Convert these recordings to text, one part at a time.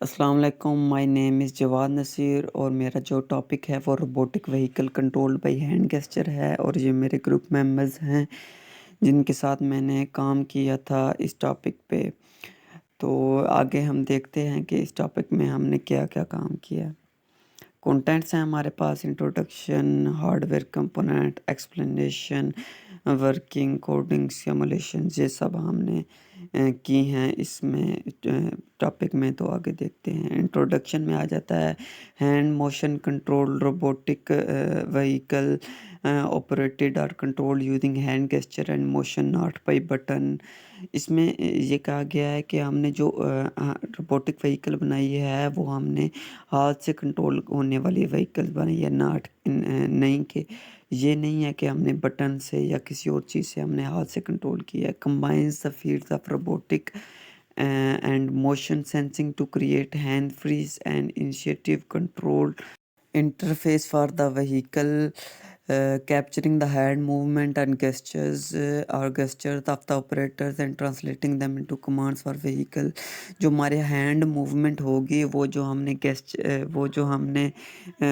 अस्सलाम वालेकुम, my name is Jawad Naseer और मेरा जो टॉपिक है वो robotic vehicle controlled by hand gesture है और ये मेरे ग्रुप मेंबर्स हैं जिनके साथ मैंने काम किया था इस टॉपिक पे। तो आगे हम देखते हैं कि इस टॉपिक में हमने क्या-क्या काम किया। कंटेंट्स हैं हमारे पास introduction, hardware component, explanation, working, coding, simulations ये सब हमने की हैं इसमें टॉपिक में। तो आगे देखते हैं। इंट्रोडक्शन में आ जाता है hand motion control robotic vehicle operated और control using hand gesture and motion not by button. इसमें ये कहा गया है कि हमने जो रोबोटिक व्हीकल बनाई है वो हमने हाथ से कंट्रोल होने वाली व्हीकल बनाई है, नहीं कि ये नहीं है कि हमने बटन से या किसी और चीज़ से हमने हाथ से कंट्रोल किया है। Combines the fields of robotic and motion sensing to create hand freeze and initiative control interface for the vehicle, capturing the hand movement and gestures of the operators and translating them into commands for vehicle। जो हमारे hand movement होगी वो जो हमने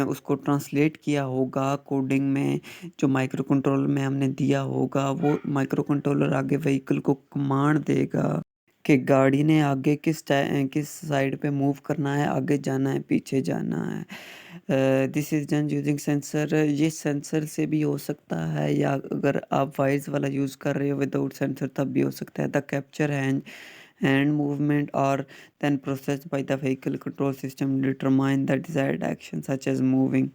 उसको translate किया होगा coding में, जो माइक्रो कंट्रोलर में हमने दिया होगा, वो माइक्रो कंट्रोलर आगे व्हीकल को कमांड देगा कि गाड़ी ने आगे किस साइड पे मूव करना है, आगे जाना है, पीछे जाना है। This is done using sensor. ये सेंसर से भी हो सकता है या अगर आप वायर्स वाला यूज़ कर रहे हो विदाउट सेंसर तब भी हो सकता है। द कैप्चर हैंड मूवमेंट और then process by the vehicle control system determine the desired action such as moving.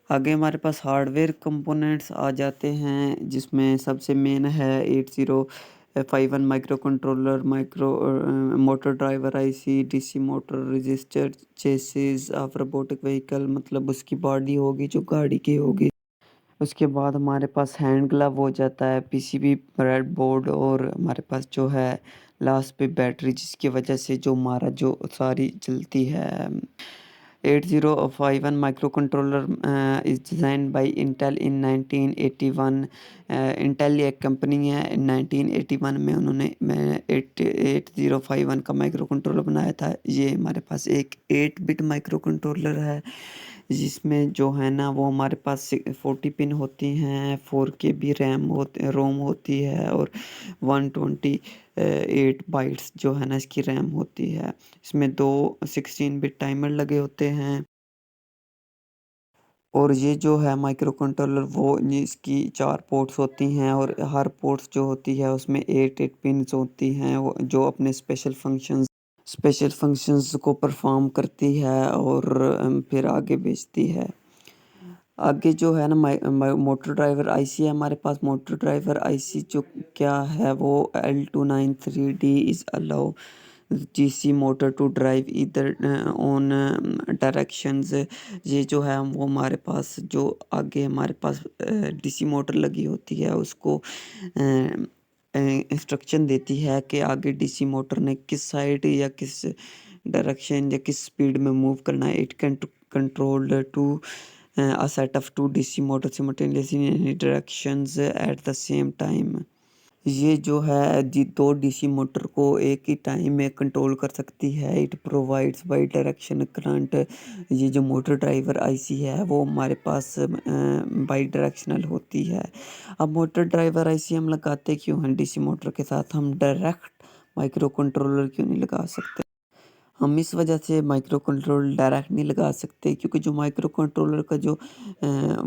आगे हमारे पास हार्डवेयर कंपोनेंट्स आ जाते हैं जिसमें सबसे मेन है 8051 micro controller, motor driver IC, DC motor, register, chassis of robotic vehicle, मतलब उसकी बॉडी होगी जो गाड़ी की होगी। उसके बाद हमारे पास हैंड ग्लव हो जाता है, पीसीबी, ब्रेडबोर्ड और हमारे पास जो है लास्ट पे बैटरी जिसकी वजह से जो हमारा जो सारी चलती है। 8051 microcontroller is designed by Intel in 1981। Intel एक कंपनी है, 1981 में उन्होंने 8051 का माइक्रो कंट्रोलर बनाया था। ये हमारे पास एक 8 बिट माइक्रो कंट्रोलर है जिसमें जो है ना वो हमारे पास 40 पिन होती हैं, 4K भी रोम होती है और 128 बाइट्स जो है ना इसकी रैम होती है। इसमें दो 16 बिट टाइमर लगे होते हैं और ये जो है माइक्रो कंट्रोलर वो इसकी 4 पोर्ट्स होती हैं और हर पोर्ट्स जो होती है उसमें 8 पिन्स होती हैं वो जो अपने स्पेशल फंक्शंस को परफॉर्म करती है और फिर आगे भेजती है। आगे जो है ना मोटर ड्राइवर आईसी है हमारे पास। मोटर ड्राइवर आईसी जो क्या है वो L293D is allow DC motor to drive either on directions. ये जो है वो हमारे पास जो आगे हमारे पास डीसी मोटर लगी होती है उसको इंस्ट्रक्शन देती है कि आगे डीसी मोटर ने किस साइड या किस डायरेक्शन या किस स्पीड में मूव करना है। It can control to a set of two DC motors simultaneously in any directions at the same time। ये जो है दो डीसी मोटर को एक ही टाइम में कंट्रोल कर सकती है। It provides by direction current. ये जो मोटर ड्राइवर आईसी है वो हमारे पास बाई डायरेक्शनल होती है। अब मोटर ड्राइवर आईसी हम लगाते क्यों हैं डीसी मोटर के साथ, हम डायरेक्ट माइक्रो कंट्रोलर क्यों नहीं लगा सकते? हम इस वजह से माइक्रो कंट्रोल डायरेक्ट नहीं लगा सकते क्योंकि जो माइक्रो कंट्रोलर का जो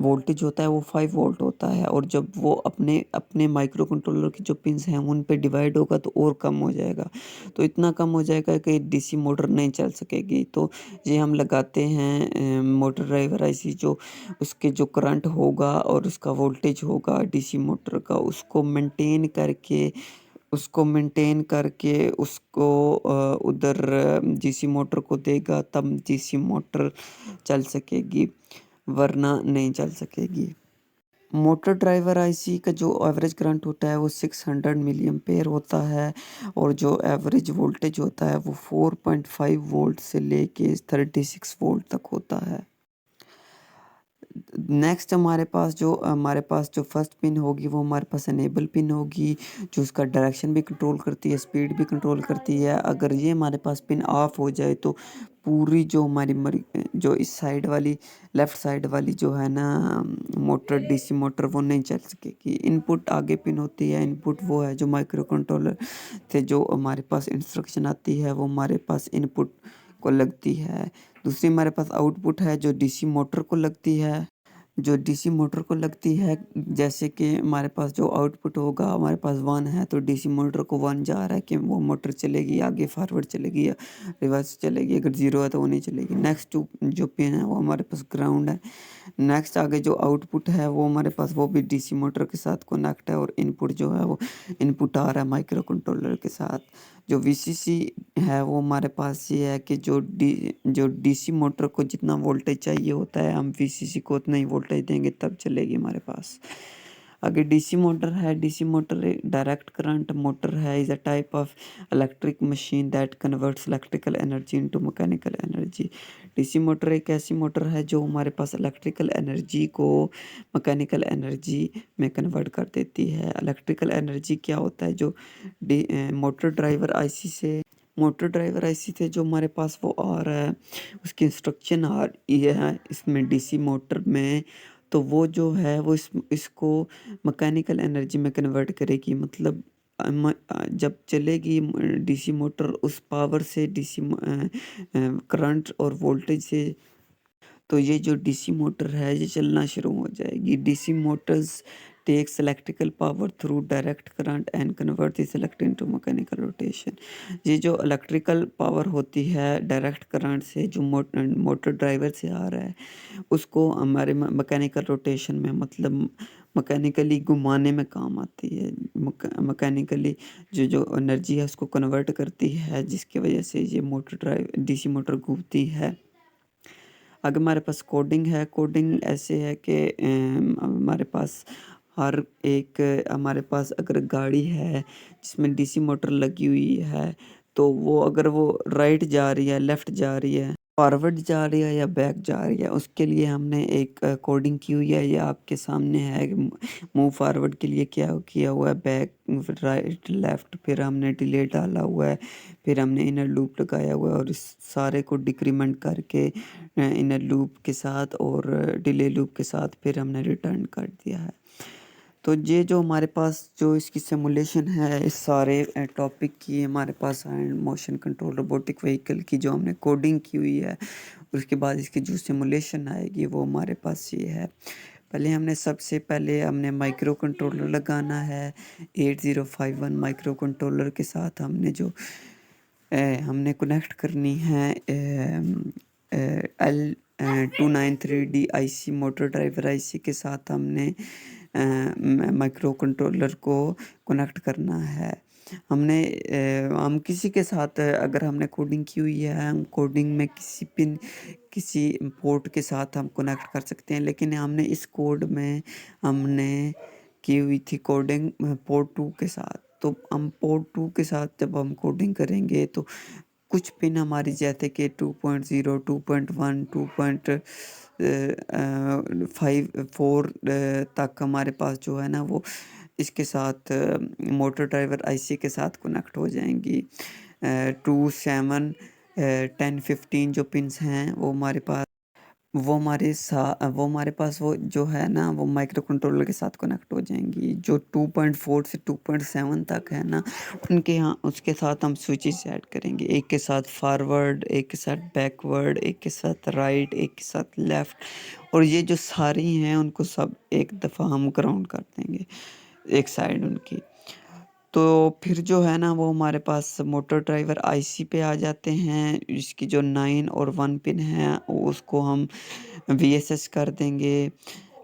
वोल्टेज होता है वो 5 वोल्ट होता है और जब वो अपने अपने माइक्रो कंट्रोलर की जो पिन्स हैं उन पे डिवाइड होगा तो और कम हो जाएगा। तो इतना कम हो जाएगा कि डीसी मोटर नहीं चल सकेगी। तो ये हम लगाते हैं मोटर ड्राइवर आईसी जो उसके जो करंट होगा और उसका वोल्टेज होगा डीसी मोटर का उसको मेंटेन करके उसको उधर डीसी मोटर को देगा तब डीसी मोटर चल सकेगी वरना नहीं चल सकेगी। मोटर ड्राइवर आईसी का जो एवरेज करंट होता है वो 600 मिली एम्पेयर होता है और जो एवरेज वोल्टेज होता है वो 4.5 वोल्ट से लेके 36 वोल्ट तक होता है। नेक्स्ट हमारे पास जो फर्स्ट पिन होगी वो हमारे पास इनेबल पिन होगी, जो उसका डायरेक्शन भी कंट्रोल करती है, स्पीड भी कंट्रोल करती है। अगर ये हमारे पास पिन ऑफ हो जाए तो पूरी जो हमारी जो इस साइड वाली लेफ़्ट साइड वाली जो है ना मोटर, डीसी मोटर, वो नहीं चल सकेगी। इनपुट आगे पिन होती है, इनपुट वो है जो माइक्रो कंट्रोलर से जो हमारे पास इंस्ट्रक्शन आती है वो हमारे पास इनपुट को लगती है। दूसरी हमारे पास आउटपुट है जो डीसी मोटर को लगती है। जो डीसी मोटर को लगती है, जैसे कि हमारे पास जो आउटपुट होगा, हमारे पास 1 है तो डीसी मोटर को 1 जा रहा है कि वो मोटर चलेगी, आगे फॉरवर्ड चलेगी या रिवर्स चलेगी। अगर 0 है तो वो नहीं चलेगी। नेक्स्ट जो पिन है वो हमारे पास ग्राउंड है। नेक्स्ट आगे जो आउटपुट है वो हमारे पास वो भी डीसी मोटर के साथ कनेक्ट है, और इनपुट जो है वो इनपुट आ रहा है माइक्रो कंट्रोलर के साथ। जो वीसीसी है वो हमारे पास ये है कि जो डीसी मोटर को जितना वोल्टेज चाहिए होता है, हम वीसीसी को उतना ही वोल्टेज देंगे तब चलेगी हमारे पास। आगे डीसी मोटर है। डीसी मोटर एक डायरेक्ट करंट मोटर है, is a type of electric machine that converts electrical energy into mechanical energy. DC motor एक ऐसी मोटर है जो हमारे पास इलेक्ट्रिकल एनर्जी को मैकेनिकल एनर्जी में कन्वर्ट कर देती है। इलेक्ट्रिकल एनर्जी क्या होता है, जो मोटर ड्राइवर आईसी से जो हमारे पास वो आ रहा है, उसकी इंस्ट्रक्शन आ रही है इसमें डीसी मोटर में, तो वो जो है वो इसको मैकेनिकल एनर्जी में कन्वर्ट करेगी। मतलब जब चलेगी डीसी मोटर उस पावर से करंट और वोल्टेज से, तो ये जो डीसी मोटर है ये चलना शुरू हो जाएगी। DC motors takes electrical power through direct current and convert this electric into mechanical rotation. ये जो इलेक्ट्रिकल पावर होती है डायरेक्ट करंट से जो मोटर ड्राइवर से आ रहा है, उसको हमारे मैकेनिकल रोटेशन में, मतलब मैकेनिकली घुमाने में काम आती है। मैकेनिकली जो एनर्जी है उसको कन्वर्ट करती है, जिसकी वजह से ये डीसी मोटर घूमती है। अगर हमारे पास कोडिंग है, कोडिंग ऐसे है कि हमारे पास हर एक हमारे पास अगर गाड़ी है जिसमें डीसी मोटर लगी हुई है, तो वो अगर वो राइट जा रही है, लेफ़्ट जा रही है, फॉरवर्ड जा रही है या बैक जा रही है, उसके लिए हमने एक कोडिंग की हुई है। ये आपके सामने है। मूव फॉरवर्ड के लिए क्या किया हुआ है, बैक, राइट, लेफ़्ट, फिर हमने डिले डाला हुआ है, फिर हमने इनर लूप लगाया हुआ है, और इस सारे को डिक्रीमेंट करके इनर लूप के साथ और डिले लूप के साथ फिर हमने रिटर्न कर दिया है। तो ये जो हमारे पास जो इसकी सिमुलेशन है इस सारे टॉपिक की, हमारे पास hand motion control robotic vehicle की जो हमने कोडिंग की हुई है, उसके बाद इसकी जो सिमुलेशन आएगी वो हमारे पास ये है। सबसे पहले हमने माइक्रो कंट्रोलर लगाना है। 8051 माइक्रो कंट्रोलर के साथ हमने कनेक्ट करनी है L293D IC motor driver IC के साथ हमने माइक्रो कंट्रोलर को कनेक्ट करना है। हम किसी के साथ अगर हमने कोडिंग की हुई है, हम कोडिंग में किसी पोर्ट के साथ हम कनेक्ट कर सकते हैं, लेकिन हमने इस कोड में हमने की हुई थी कोडिंग पोर्ट 2 के साथ। तो हम पोर्ट 2 के साथ जब हम कोडिंग करेंगे तो कुछ पिन हमारी जैसे कि 2.0, 2.1, 2.54 तक हमारे पास जो है ना वो इसके साथ मोटर ड्राइवर आईसी के साथ कनेक्ट हो जाएंगी। 2, 7, 10, 15 जो पिन्स हैं वो हमारे पास वो जो है ना वो माइक्रो कंट्रोलर के साथ कनेक्ट हो जाएंगी। जो 2.4 से 2.7 तक है ना, उनके यहाँ उसके साथ हम स्विचेस ऐड करेंगे। एक के साथ फॉरवर्ड, एक के साथ बैकवर्ड, एक के साथ राइट, एक के साथ लेफ़्ट, और ये जो सारी हैं उनको सब एक दफ़ा हम ग्राउंड कर देंगे, एक साइड उनकी। तो फिर जो है ना वो हमारे पास मोटर ड्राइवर आईसी पे आ जाते हैं। इसकी जो 9 और 1 पिन है उसको हम वीएसएस कर देंगे।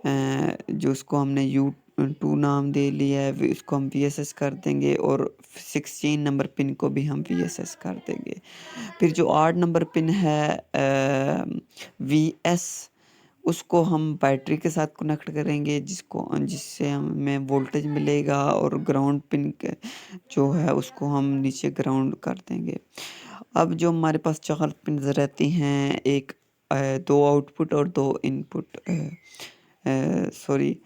जो उसको हमने U2 नाम दे लिया है, इसको हम वीएसएस कर देंगे, और 16 नंबर पिन को भी हम वीएसएस कर देंगे। फिर जो 8 नंबर पिन है वीएस, उसको हम बैटरी के साथ कनेक्ट करेंगे, जिससे हमें वोल्टेज मिलेगा, और ग्राउंड पिन जो है उसको हम नीचे ग्राउंड कर देंगे। अब जो हमारे पास 4 पिन्स रहती हैं, एक 2 आउटपुट और 2 इनपुट सॉरी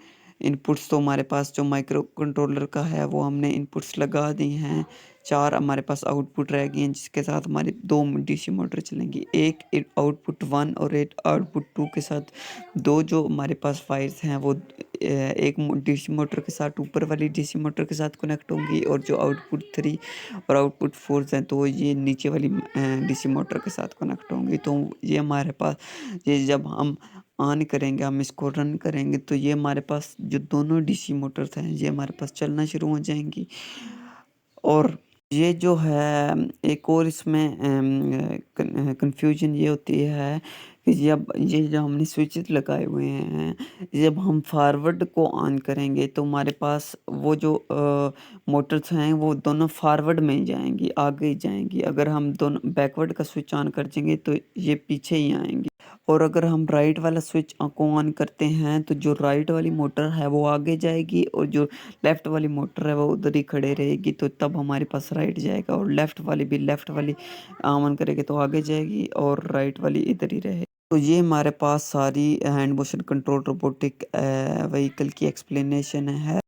इनपुट्स तो हमारे पास जो माइक्रो कंट्रोलर का है वो हमने इनपुट्स लगा दी हैं। 4 हमारे पास आउटपुट रह गई हैं जिसके साथ हमारी 2 डीसी मोटर चलेंगी। एक आउटपुट 1 और एक आउटपुट 2 के साथ 2 जो हमारे पास वायर्स हैं वो एक डीसी मोटर के साथ ऊपर वाली डीसी मोटर के साथ कनेक्ट होंगी और जो आउटपुट 3 और आउटपुट 4 हैं तो ये नीचे वाली डीसी मोटर के साथ कनेक्ट होंगी। तो ये हमारे पास ये जब हम ऑन करेंगे, हम इसको रन करेंगे तो ये हमारे पास जो दोनों डीसी मोटर्स हैं ये हमारे पास चलना शुरू हो जाएंगी। और ये जो है एक और इसमें कन्फ्यूजन ये होती है कि जब ये जो हमने स्विचेस लगाए हुए हैं, जब हम फॉरवर्ड को ऑन करेंगे तो हमारे पास वो जो मोटर्स हैं वो दोनों फॉरवर्ड में ही जाएंगी, आगे ही जाएंगी। अगर हम दोनों बैकवर्ड का स्विच ऑन कर देंगे तो ये पीछे ही आएंगी। और अगर हम राइट वाला स्विच को ऑन करते हैं तो जो राइट वाली मोटर है वो आगे जाएगी और जो लेफ़्ट वाली मोटर है वो उधर ही खड़े रहेगी। तो तब हमारे पास राइट जाएगा और लेफ़्ट वाली भी लेफ़्ट वाली ऑन करेंगे तो आगे जाएगी और राइट वाली इधर ही रहेगी। तो ये हमारे पास सारी hand motion control robotic vehicle की एक्सप्लेनेशन है।